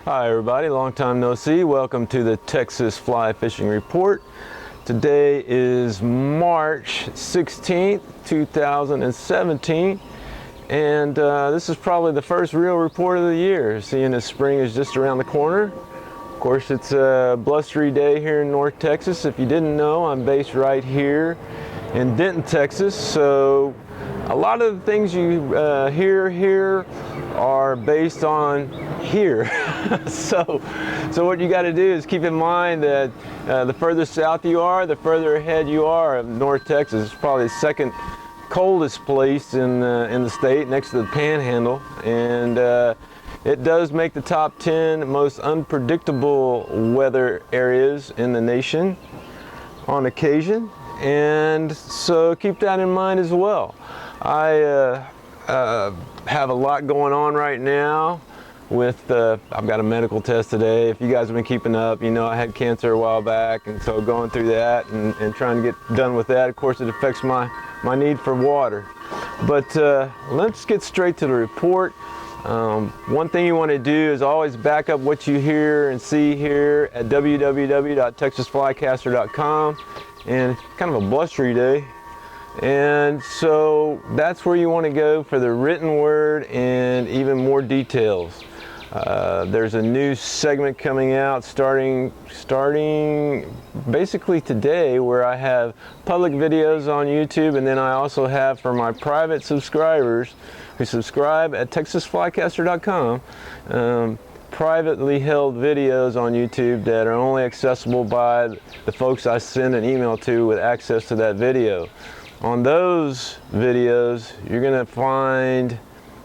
Hi everybody, long time no see. Welcome to the Texas Fly Fishing Report. Today is March 16th, 2017, and this is probably the first real report of the year, seeing as spring is just around the corner. Of course, it's a blustery day here in North Texas. If you didn't know, I'm based right here in Denton, Texas, so a lot of the things you hear here are based on here. so what you got to do is keep in mind that the further south you are, the further ahead you are of North Texas. It's probably the second coldest place in the state, next to the Panhandle, and it does make the top 10 most unpredictable weather areas in the nation on occasion, and so keep that in mind as well. I have a lot going on right now with I've got a medical test today. If you guys have been keeping up, you know I had cancer a while back, and so going through that and trying to get done with that. Of course, it affects my need for water. But let's get straight to the report. One thing you want to do is always back up what you hear and see here at www.texasflycaster.com, and it's kind of a blustery day. And so that's where you want to go for the written word and even more details. There's a new segment coming out starting basically today, where I have public videos on YouTube, and then I also have for my private subscribers who subscribe at texasflycaster.com, privately held videos on YouTube that are only accessible by the folks I send an email to with access to that video. On those videos, you're going to find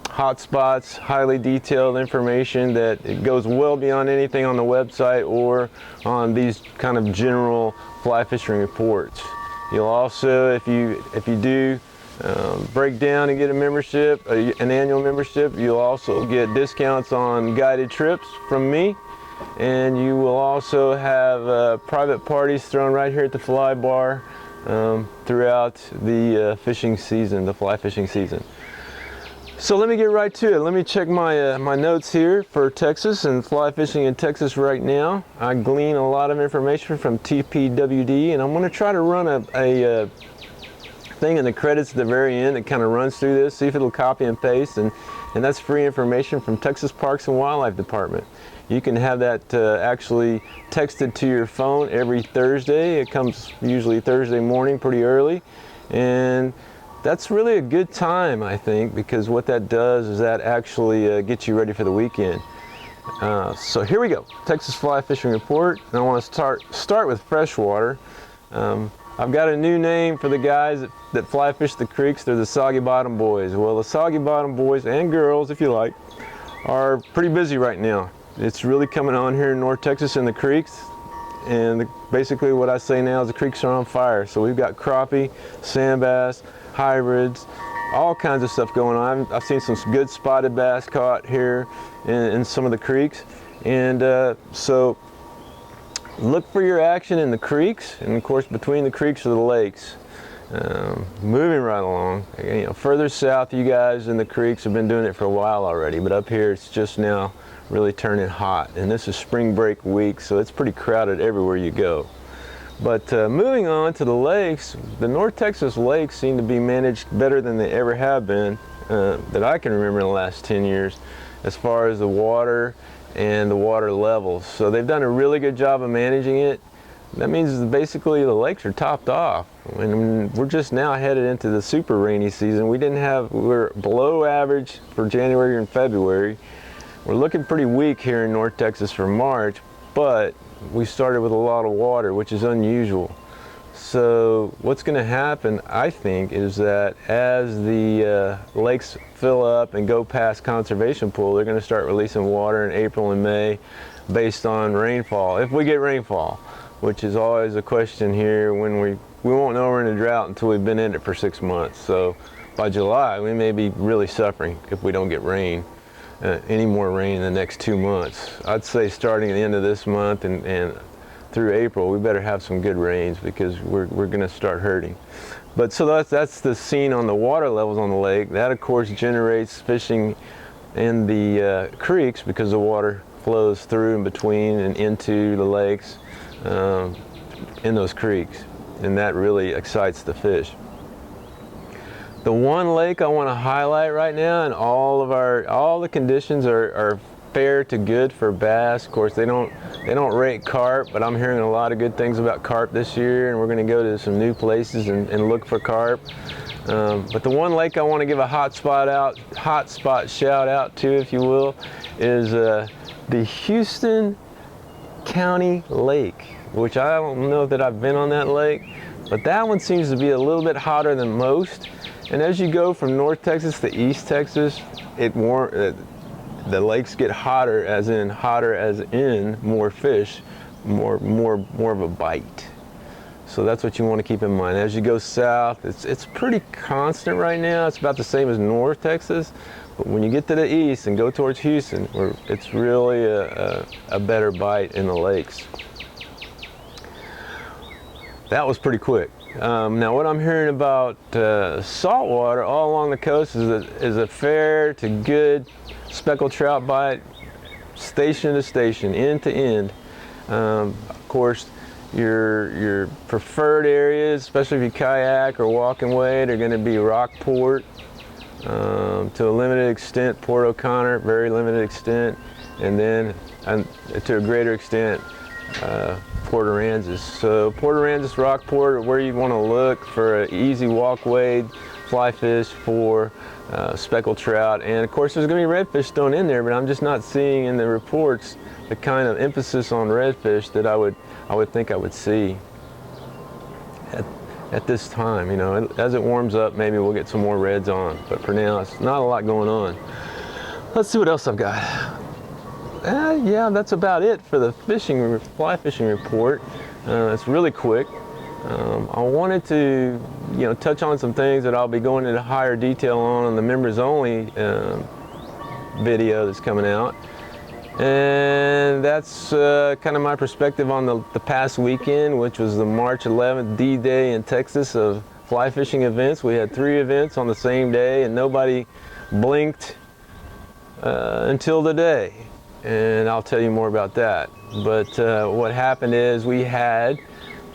hotspots, highly detailed information that it goes well beyond anything on the website or on these kind of general fly fishing reports. You'll also, if you do break down and get a membership, an annual membership, you'll also get discounts on guided trips from me, and you will also have private parties thrown right here at the fly bar throughout the fishing season, the fly fishing season. So let me get right to it. Let me check my my notes here for Texas and fly fishing in Texas right now. I glean a lot of information from TPWD, and I'm going to try to run a thing in the credits at the very end that kind of runs through this, see if it'll copy and paste, and that's free information from Texas Parks and Wildlife Department. You can have that actually texted to your phone every Thursday. It comes usually Thursday morning pretty early, and that's really a good time, I think, because what that does is that actually gets you ready for the weekend. So here we go, Texas Fly Fishing Report, and I want to start with freshwater. I've got a new name for the guys that fly fish the creeks. They're the Soggy Bottom Boys. Well, the Soggy Bottom Boys, and girls if you like, are pretty busy right now. It's really coming on here in North Texas in the creeks, and basically what I say now is the creeks are on fire. So we've got crappie, sand bass, hybrids, all kinds of stuff going on. I've seen some good spotted bass caught here in some of the creeks, and so look for your action in the creeks, and of course between the creeks are the lakes. Moving right along, you know, further south, you guys in the creeks have been doing it for a while already, but up here it's just now really turning hot, and this is spring break week, so it's pretty crowded everywhere you go. But moving on to the lakes, the North Texas lakes seem to be managed better than they ever have been that I can remember in the last 10 years as far as the water and the water levels. So they've done a really good job of managing it. That means basically the lakes are topped off. I mean, we're just now headed into the super rainy season. We're below average for January and February. We're looking pretty weak here in North Texas for March, but we started with a lot of water, which is unusual. So what's going to happen, I think, is that as the lakes fill up and go past conservation pool, they're going to start releasing water in April and May based on rainfall, if we get rainfall, which is always a question here. When we won't know we're in a drought until we've been in it for 6 months. So by July, we may be really suffering if we don't get rain. Any more rain in the next 2 months. I'd say starting at the end of this month and through April, we better have some good rains, because we're going to start hurting. But so that's the scene on the water levels on the lake. That of course generates fishing in the creeks, because the water flows through and between and into the lakes in those creeks, and that really excites the fish. The one lake I want to highlight right now, and all the conditions are fair to good for bass. Of course, they don't rate carp, but I'm hearing a lot of good things about carp this year, and we're going to go to some new places and look for carp. But the one lake I want to give a hot spot shout out to, if you will, is the Houston County Lake, which I don't know that I've been on that lake, but that one seems to be a little bit hotter than most. And as you go from North Texas to East Texas, the lakes get hotter as in more fish, more of a bite. So that's what you want to keep in mind. As you go south, it's pretty constant right now. It's about the same as North Texas, but when you get to the east and go towards Houston, it's really a better bite in the lakes. That was pretty quick. Now what I'm hearing about saltwater all along the coast is a fair to good speckled trout bite, station to station, end to end. Of course, your preferred areas, especially if you kayak or walk and wade, are going to be Rockport, to a limited extent Port O'Connor, very limited extent, and then to a greater extent Port Aransas. So Port Aransas, Rockport are where you want to look for an easy walk wade, fly fish for speckled trout, and of course there's going to be redfish thrown in there, but I'm just not seeing in the reports the kind of emphasis on redfish that I would think I would see at this time. You know, as it warms up, maybe we'll get some more reds on, but for now it's not a lot going on. Let's see what else I've got. Yeah, that's about it for the fly fishing report. It's really quick. I wanted to, touch on some things that I'll be going into higher detail on the members only video that's coming out. And that's kind of my perspective on the past weekend, which was the March 11th D-Day in Texas of fly fishing events. We had 3 events on the same day, and nobody blinked until today. And I'll tell you more about that. But what happened is we had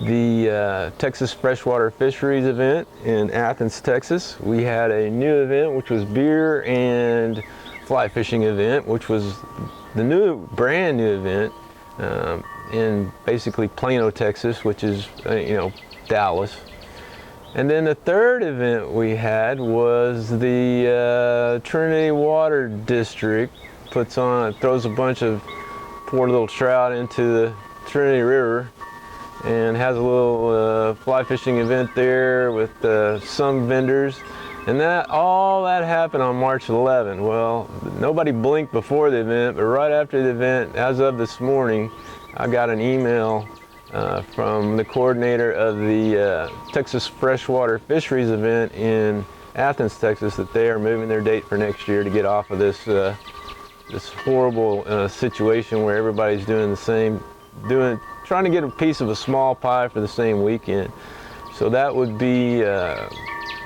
the Texas Freshwater Fisheries event in Athens, Texas. We had a new event, which was beer and fly fishing event, which was the brand new event in basically Plano, Texas, which is Dallas. And then the third event we had was the Trinity Water District throws a bunch of poor little trout into the Trinity River and has a little fly fishing event there with some vendors. And all that happened on March 11. Well, nobody blinked before the event, but right after the event, as of this morning, I got an email from the coordinator of the Texas Freshwater Fisheries event in Athens, Texas, that they are moving their date for next year to get off of this horrible situation where everybody's trying to get a piece of a small pie for the same weekend. So that would be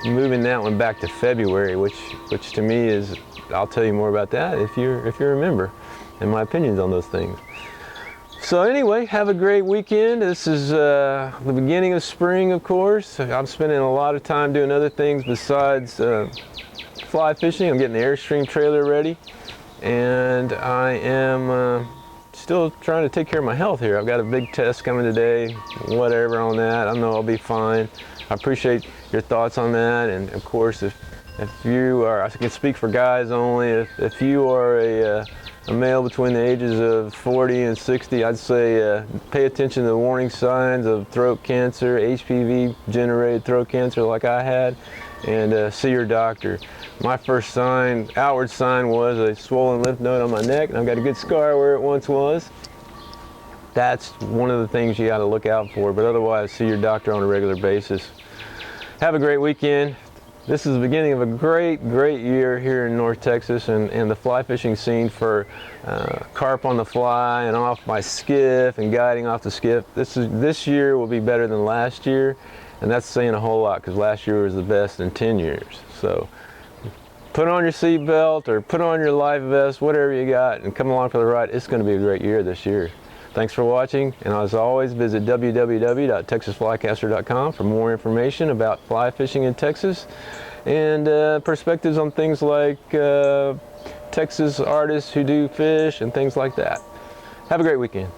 moving that one back to February, which to me is, I'll tell you more about that if you're a member, and my opinions on those things. So anyway, have a great weekend. This is the beginning of spring, of course. I'm spending a lot of time doing other things besides fly fishing. I'm getting the Airstream trailer ready, and I am still trying to take care of my health here. I've got a big test coming today, whatever on that. I know I'll be fine. I appreciate your thoughts on that, and of course, if you are, I can speak for guys only, if you are a male between the ages of 40 and 60, I'd say pay attention to the warning signs of throat cancer, HPV-generated throat cancer like I had, and see your doctor. My first outward sign was a swollen lymph node on my neck, and I've got a good scar where it once was. That's one of the things you got to look out for, but otherwise, see your doctor on a regular basis. Have a great weekend. This is the beginning of a great year here in North Texas, and the fly fishing scene for carp on the fly and off my skiff and guiding off the skiff. This year will be better than last year, and that's saying a whole lot because last year was the best in 10 years. So put on your seat belt or put on your life vest, whatever you got, and come along for the ride. It's going to be a great year this year. Thanks for watching, and as always, visit www.texasflycaster.com for more information about fly fishing in Texas and perspectives on things like Texas artists who do fish and things like that. Have a great weekend.